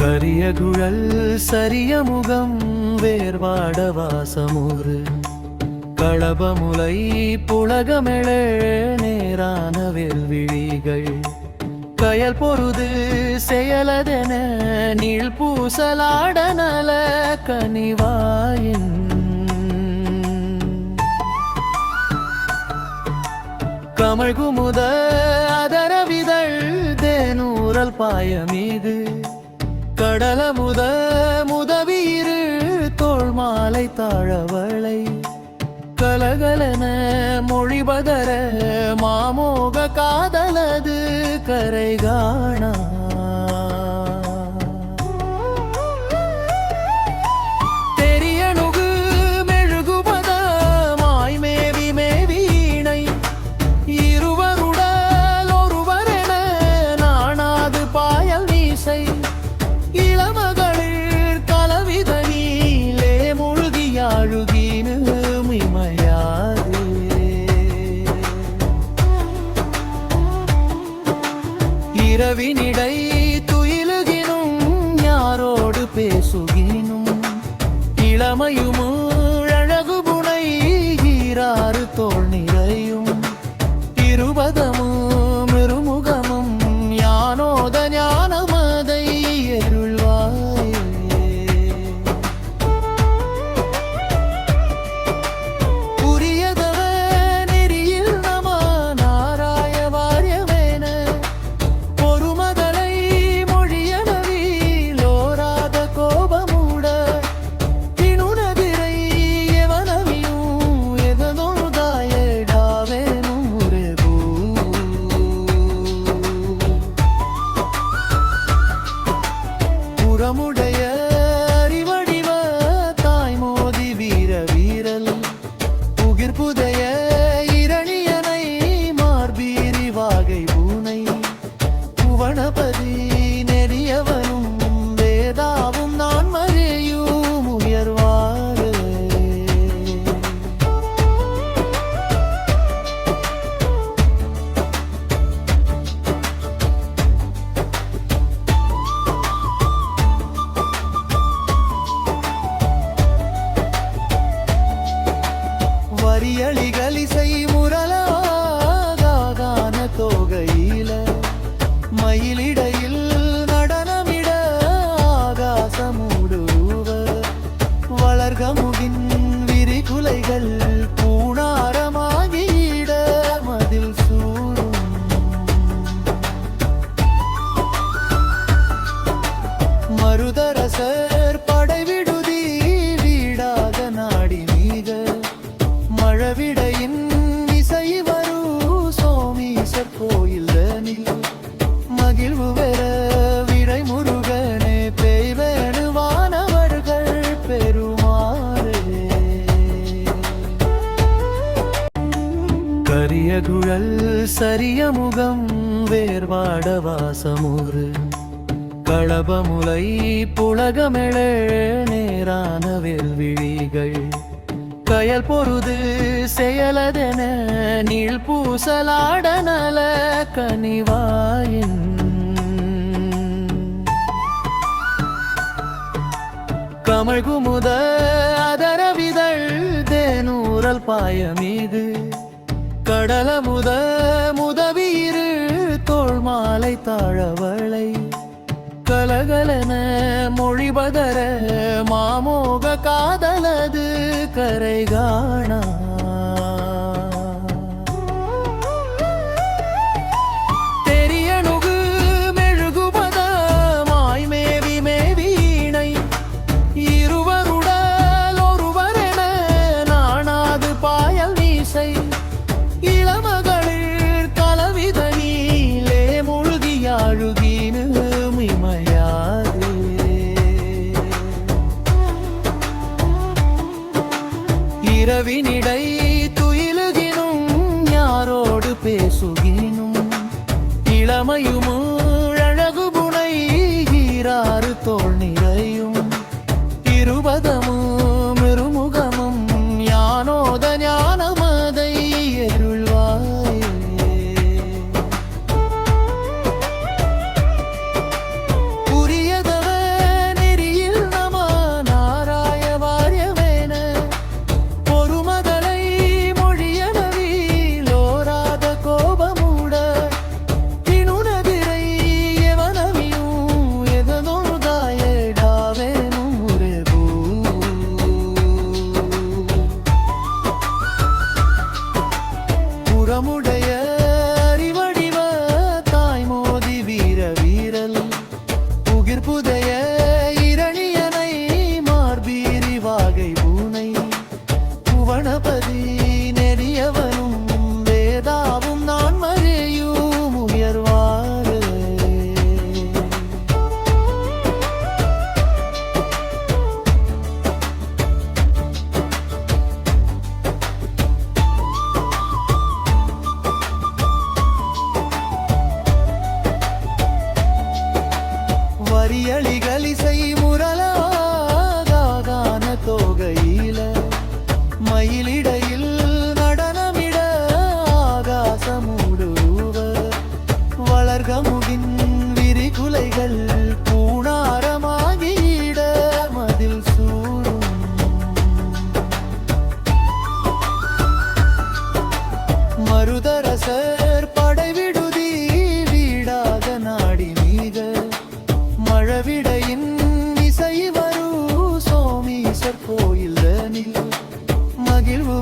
கரியகுழல் சரிய முகம் வேர்வாட வாசமுறு களபமுலை புலகமெழ நேரான வெல்விழிகள் கயல் பொருது செயலதென நீள் பூசலாட நல கனிவாயின் கமழ்குமுத அதரவிதழ் தேனூரல் பாயமீது கடலமுத முதவீரு தோள் மாலை தாழவளை கலகலன மொழிபதர மாமோக காதலது கரை காணா தெரியணுகு மெழுகுபத மாய்மேவி மேவீணை இருவருடல் ஒருவரென நாணாது பாயல் நீசை இளமகளிர் கலவிதனிலே மூழ்கியாழுகினு மிமையாது இரவினிடை துயிலுகினும் யாரோடு பேசுகினும் இளமையும் அழகுபுனை ஈராறு தோள் நிறையும் இருபதமும் இருமுகமும் ஞானோத ஞானமதை எருள்வாயே உரியதவ நெறியில் நம நாராய வாரியவேன பொறுமதலை மொழியனவிலோராத கோபமூட திணுனதிரை எவனவியும் எதனொருதாயடாவேனும் உரெபூ புறமுடைய அறிவடிவ தாய்மோதி வீர வீரல் புகிர்புதைய இரணியனை மார்பீரி வாகை பூனை புவனபதி நெறியவனும் வேதாவும் நான் மறையும் உயர்வாறு வரியளிகளிசை முரலாகான தோகையில மயிலிடையில் நடனமிட ஆகாசமூடுருவ வளர்கமுகின் விரிகுலைகள் பூணாரமாகிட மதில் சூழும் மருதரசர் படைவிடுதி வீடாக நாடி மீக மழவிடையின் இசை வரு சோமீசர் கோயில் தனில் மகிழ்வு பெற விடை முருகனே பெய்வேணுவானவர்கள் பெருமாறே கரியகுழல் சரிய முகம் வேர்வாட வாசமுறு களபமுலை புலகமெழ நேரான வெல்விழிகள் கயல் பொருது செயலதென நீள் பூசலாட நல கனிவாயின் கமழ்குமுத அதரவிதழ் தேனூரல் பாயமீது கடலமுத முதவீரு தோள் மாலை தாழவளை கலகலன மொழிபதர மாமோக காதலது கரை காணா தெரியணுகு மெழுகுபத மாய்மேவி மேவீணை இருவருடல் ஒருவரென நாணாது பாயல் நீசை இளமகளிர் கலவிதனிலே மூழ்கியாழுகினு மிமையாது இரவினிடை மரியளிகள் இசை முரலாகான தோகையில மயிலிடையில் நடனமிட ஆகாசமுடுவ வளர்கமுகின் விரிகுலைகள் பூணாரமாகிட மதில் சூழும் மருதரசர் படைவிடுதி வீடாக நாடி மீக மழவிடையின் இசை வரு சோமீசர் கோயில் மகிழ்வு